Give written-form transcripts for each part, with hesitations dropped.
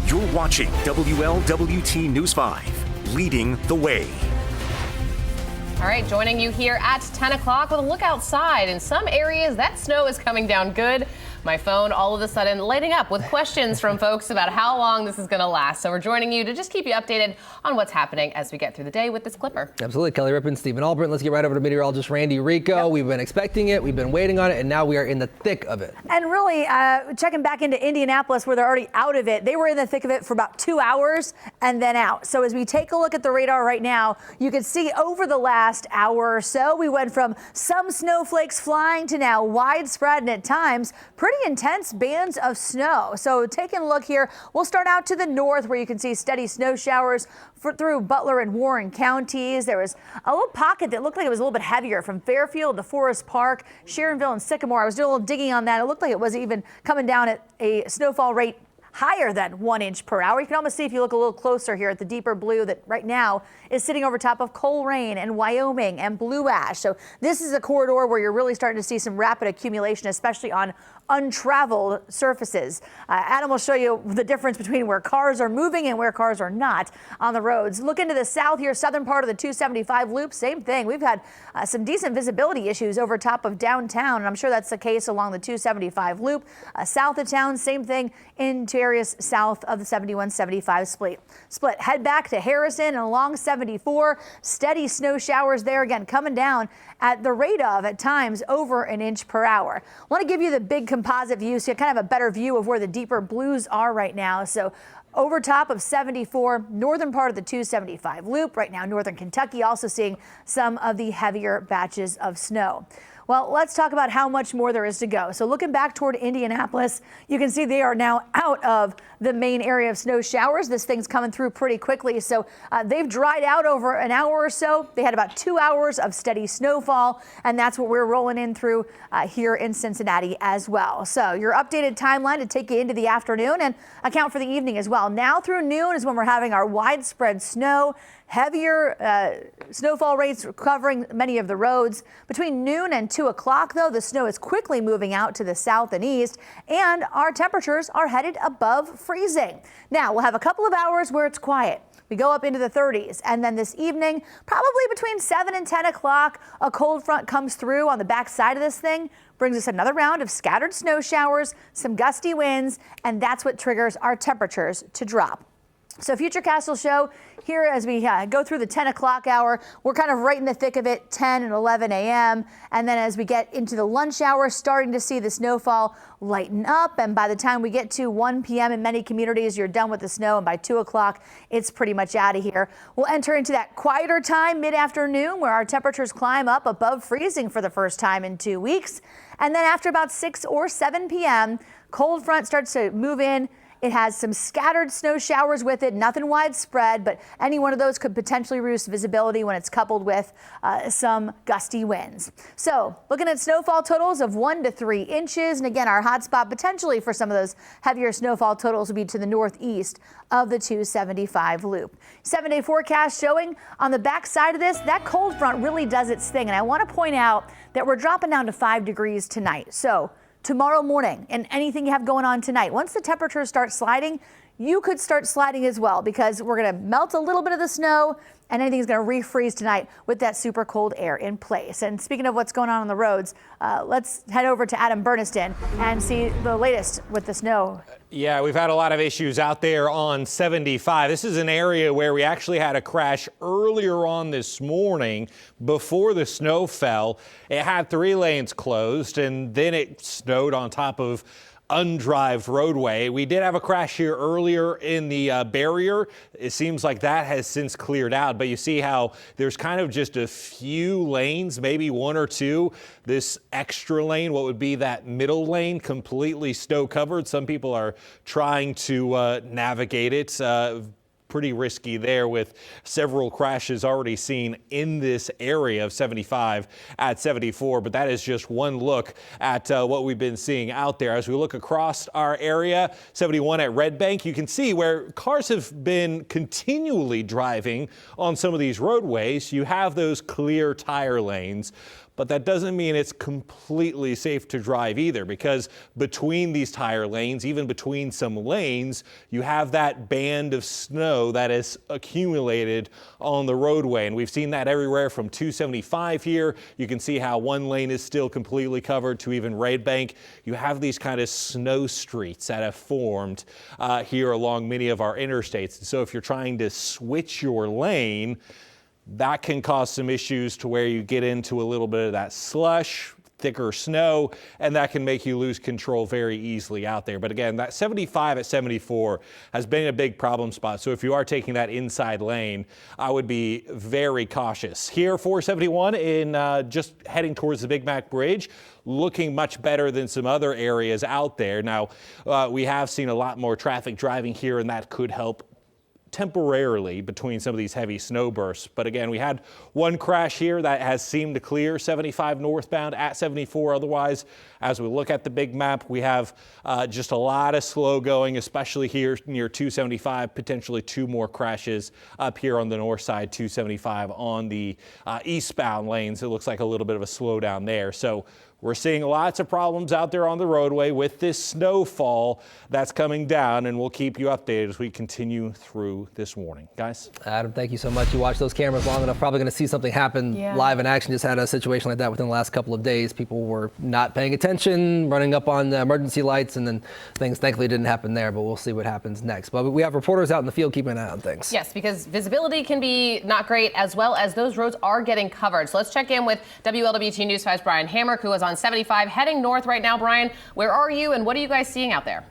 You're watching WLWT News 5, leading the way. All right, joining you here at 10 o'clock with a look outside. In some areas, that snow is coming down good. My phone all of a sudden lighting up with questions from folks about how long this is going to last. So we're joining you to just keep you updated on what's happening as we get through the day with this clipper. Absolutely. Kelly Rippin, Stephen Albert. Let's get right over to meteorologist Randy Rico. Yep. We've been expecting it. We've been waiting on it. And now we are in the thick of it. And really checking back into Indianapolis where they're already out of it. They were in the thick of it for about 2 hours and then out. So as we take a look at the radar right now, you can see over the last hour or so, we went from some snowflakes flying to now widespread and at times pretty intense bands of snow. So taking a look here, we'll start out to the north where you can see steady snow showers through Butler and Warren counties. There was a little pocket that looked like it was a little bit heavier from Fairfield to Forest Park, Sharonville and Sycamore. I was doing a little digging on that. It looked like it was even coming down at a snowfall rate higher than 1 inch per hour. You can almost see if you look a little closer here at the deeper blue that right now is sitting over top of Colerain and Wyoming and Blue Ash. So this is a corridor where you're really starting to see some rapid accumulation, especially on untraveled surfaces. Adam will show you the difference between where cars are moving and where cars are not on the roads. Look into the south here, southern part of the 275 loop, same thing. We've had some decent visibility issues over top of downtown, and I'm sure that's the case along the 275 loop. South of town, same thing into areas south of the 71-75 split. Head back to Harrison and along 74. Steady snow showers there again coming down at the rate of at times over 1 inch per hour. I want to give you the big composite view so you kind of have a better view of where the deeper blues are right now. So over top of 74, northern part of the 275 loop right now, northern Kentucky also seeing some of the heavier batches of snow. Well, let's talk about how much more there is to go. So looking back toward Indianapolis, you can see they are now out of the main area of snow showers. This thing's coming through pretty quickly. So they've dried out over an hour or so. They had about 2 hours of steady snowfall, and that's what we're rolling in through here in Cincinnati as well. So your updated timeline to take you into the afternoon and account for the evening as well. Now through noon is when we're having our widespread snow. Heavier snowfall rates covering many of the roads. Between noon and 2 o'clock, though, the snow is quickly moving out to the south and east, and our temperatures are headed above freezing. Now, we'll have a couple of hours where it's quiet. We go up into the 30s, and then this evening, probably between 7 and 10 o'clock, a cold front comes through on the back side of this thing, brings us another round of scattered snow showers, some gusty winds, and that's what triggers our temperatures to drop. So Futurecast will show here as we go through the 10 o'clock hour, we're kind of right in the thick of it, 10 and 11 a.m. And then as we get into the lunch hour, starting to see the snowfall lighten up. And by the time we get to 1 p.m. in many communities, you're done with the snow. And by 2 o'clock, it's pretty much out of here. We'll enter into that quieter time mid-afternoon where our temperatures climb up above freezing for the first time in 2 weeks. And then after about 6 or 7 p.m., cold front starts to move in. It has some scattered snow showers with it, nothing widespread, but any one of those could potentially reduce visibility when it's coupled with some gusty winds. So looking at snowfall totals of 1 to 3 inches. And again, our hot spot potentially for some of those heavier snowfall totals would be to the northeast of the 275 loop. 7-day forecast showing on the back side of this, that cold front really does its thing. And I want to point out that we're dropping down to 5 degrees tonight. So tomorrow morning and anything you have going on tonight, once the temperatures start sliding, you could start sliding as well because we're going to melt a little bit of the snow and anything's going to refreeze tonight with that super cold air in place. And speaking of what's going on the roads, let's head over to Adam Burniston and see the latest with the snow. Yeah, we've had a lot of issues out there on 75. This is an area where we actually had a crash earlier on this morning before the snow fell. It had 3 lanes closed and then it snowed on top of undrived roadway. We did have a crash here earlier in the barrier. It seems like that has since cleared out, but you see how there's kind of just a few lanes, maybe 1 or 2. This extra lane, what would be that middle lane, completely snow covered. Some people are trying to navigate it. Pretty risky there with several crashes already seen in this area of 75 at 74. But that is just one look at what we've been seeing out there. As we look across our area, 71 at Red Bank, you can see where cars have been continually driving on some of these roadways. You have those clear tire lanes. but that doesn't mean it's completely safe to drive either, because between these tire lanes, even between some lanes, you have that band of snow that is accumulated on the roadway. And we've seen that everywhere from 275 here. You can see how one lane is still completely covered to even Red Bank. You have these kind of snow streets that have formed here along many of our interstates. And so if you're trying to switch your lane, that can cause some issues to where you get into a little bit of that slush, thicker snow, and that can make you lose control very easily out there. But again, that 75 at 74 has been a big problem spot. So if you are taking that inside lane, I would be very cautious. Here, 471 in just heading towards the Big Mac Bridge, looking much better than some other areas out there. Now, we have seen a lot more traffic driving here, and that could help temporarily between some of these heavy snow bursts. But again, we had one crash here that has seemed to clear 75 northbound at 74. Otherwise, as we look at the big map, we have just a lot of slow going, especially here near 275, potentially two more crashes up here on the north side, 275 on the eastbound lanes. It looks like a little bit of a slowdown there. So we're seeing lots of problems out there on the roadway with this snowfall that's coming down, and we'll keep you updated as we continue through this morning. Guys? Adam, thank you so much. You watch those cameras long enough, probably going to see something happen live in action. Just had a situation like that within the last couple of days. People were not paying attention, running up on the emergency lights, and then things thankfully didn't happen there, but we'll see what happens next. But we have reporters out in the field keeping an eye on things. Yes, because visibility can be not great, as well as those roads are getting covered. So let's check in with WLWT News 5's Brian Hamrick, who is on 75 heading north right now. Brian, where are you and what are you guys seeing out there?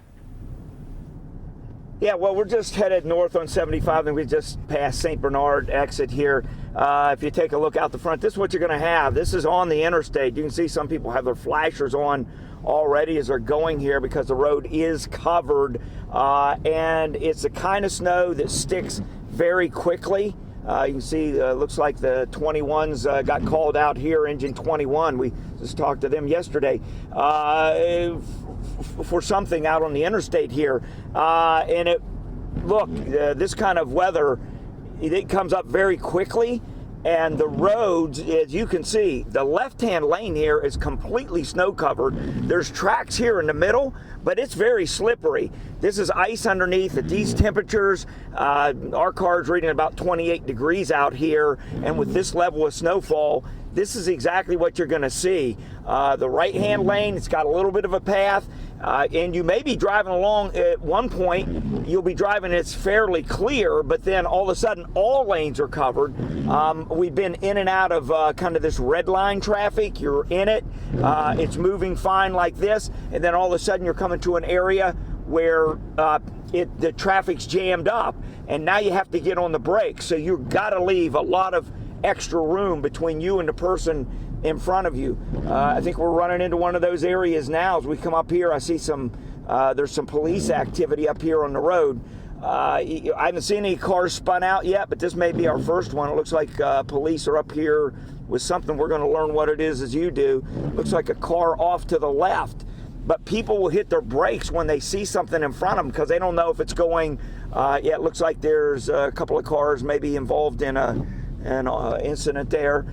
Yeah, well, we're just headed north on 75 and we just passed St. Bernard exit here. If you take a look out the front, this is what you're going to have. This is on the interstate. You can see some people have their flashers on already as they're going here because the road is covered, and it's the kind of snow that sticks very quickly. You can see, looks like the 21s got called out here, engine 21. We just talked to them yesterday for something out on the interstate here. And this kind of weather, it comes up very quickly. And the roads, as you can see, the left-hand lane here is completely snow covered. There's tracks here in the middle, but it's very slippery. This is ice underneath at these temperatures. Our car's reading about 28 degrees out here, and with this level of snowfall, this is exactly what you're going to see. The right-hand lane, it's got a little bit of a path, and you may be driving along at one point, you'll be driving, it's fairly clear, but then all of a sudden, all lanes are covered. We've been in and out of kind of this red line traffic. You're in it, it's moving fine like this, and then all of a sudden you're coming to an area where the traffic's jammed up, and now you have to get on the brakes. So you've got to leave a lot of extra room between you and the person in front of you. I think we're running into one of those areas now. As we come up here, I see there's some police activity up here on the road. I haven't seen any cars spun out yet, but this may be our first one. It looks like police are up here with something. We're going to learn what it is as you do. Looks like a car off to the left. But people will hit their brakes when they see something in front of them because they don't know if it's going. It looks like there's a couple of cars maybe involved in an incident there.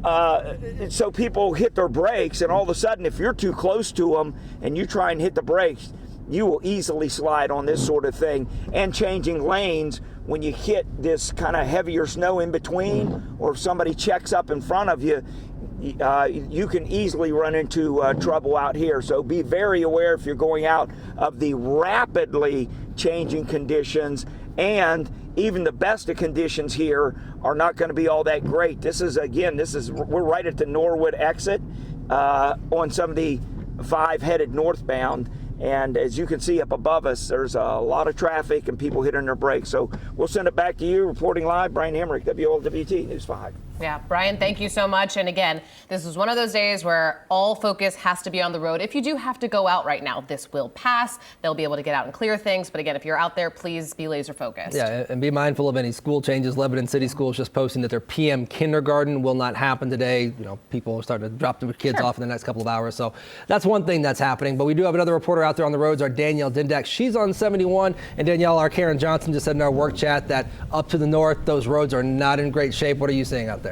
So people hit their brakes, and all of a sudden, if you're too close to them and you try and hit the brakes, you will easily slide on this sort of thing. And changing lanes when you hit this kind of heavier snow in between, or if somebody checks up in front of you, you can easily run into trouble out here. So be very aware if you're going out of the rapidly changing conditions, and even the best of conditions here are not going to be all that great. We're right at the Norwood exit on 75 headed northbound. And as you can see up above us, there's a lot of traffic and people hitting their brakes. So we'll send it back to you. Reporting live, Brian Hamrick, WLWT News 5. Yeah, Brian, thank you so much. And again, this is one of those days where all focus has to be on the road. If you do have to go out right now, this will pass. They'll be able to get out and clear things. But again, if you're out there, please be laser focused. Yeah, and be mindful of any school changes. Lebanon City Schools just posting that their PM kindergarten will not happen today. You know, people are starting to drop their kids off in the next couple of hours. So that's one thing that's happening. But we do have another reporter out there on the roads, our Danielle Dindak. She's on 71. And Danielle, our Karen Johnson just said in our work chat that up to the north, those roads are not in great shape. What are you seeing out there?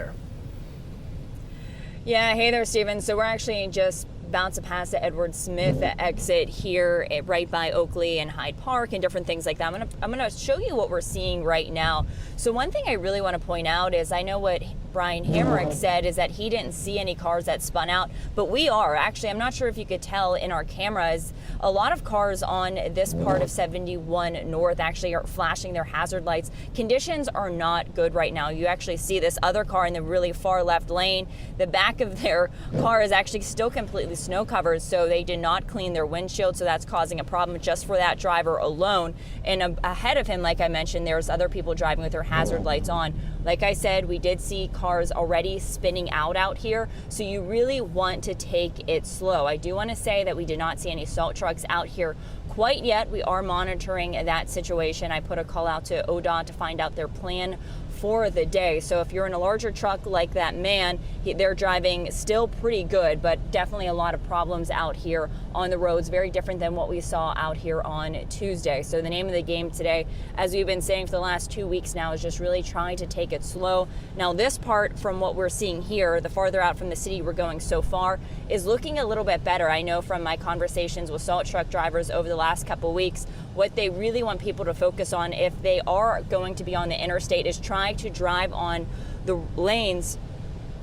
Yeah, hey there, Steven. So we're actually just about to pass the Edward Smith exit here right by Oakley and Hyde Park and different things like that. I'm gonna show you what we're seeing right now. So one thing I really want to point out is I know what Brian Hamrick said is that he didn't see any cars that spun out, but we are. Actually, I'm not sure if you could tell in our cameras, a lot of cars on this part of 71 North actually are flashing their hazard lights. Conditions are not good right now. You actually see this other car in the really far left lane. The back of their car is actually still completely snow covered, so they did not clean their windshield, so that's causing a problem just for that driver alone. And ahead of him, like I mentioned, there's other people driving with their hazard lights on. Like I said, we did see cars already spinning out here, so you really want to take it slow. I do want to say that we did not see any salt trucks out here quite yet. We are monitoring that situation. I put a call out to ODOT to find out their plan for the day. So if you're in a larger truck like that man, they're driving still pretty good, but definitely a lot of problems out here on the roads, very different than what we saw out here on Tuesday. So the name of the game today, as we've been saying for the last 2 weeks now, is just really trying to take it slow. Now this part from what we're seeing here, the farther out from the city we're going so far, is looking a little bit better. I know from my conversations with salt truck drivers over the last couple weeks, what they really want people to focus on if they are going to be on the interstate is trying to drive on the lanes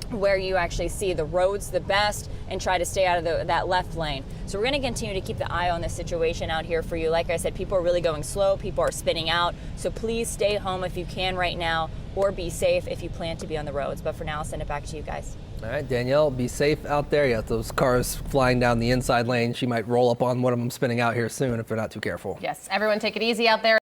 where you actually see the roads the best and try to stay out of that left lane. So we're going to continue to keep the eye on this situation out here for you. Like I said, people are really going slow. People are spinning out. So please stay home if you can right now, or be safe if you plan to be on the roads. But for now, I'll send it back to you guys. All right, Danielle, be safe out there. You got those cars flying down the inside lane. She might roll up on one of them spinning out here soon if they're not too careful. Yes, everyone take it easy out there.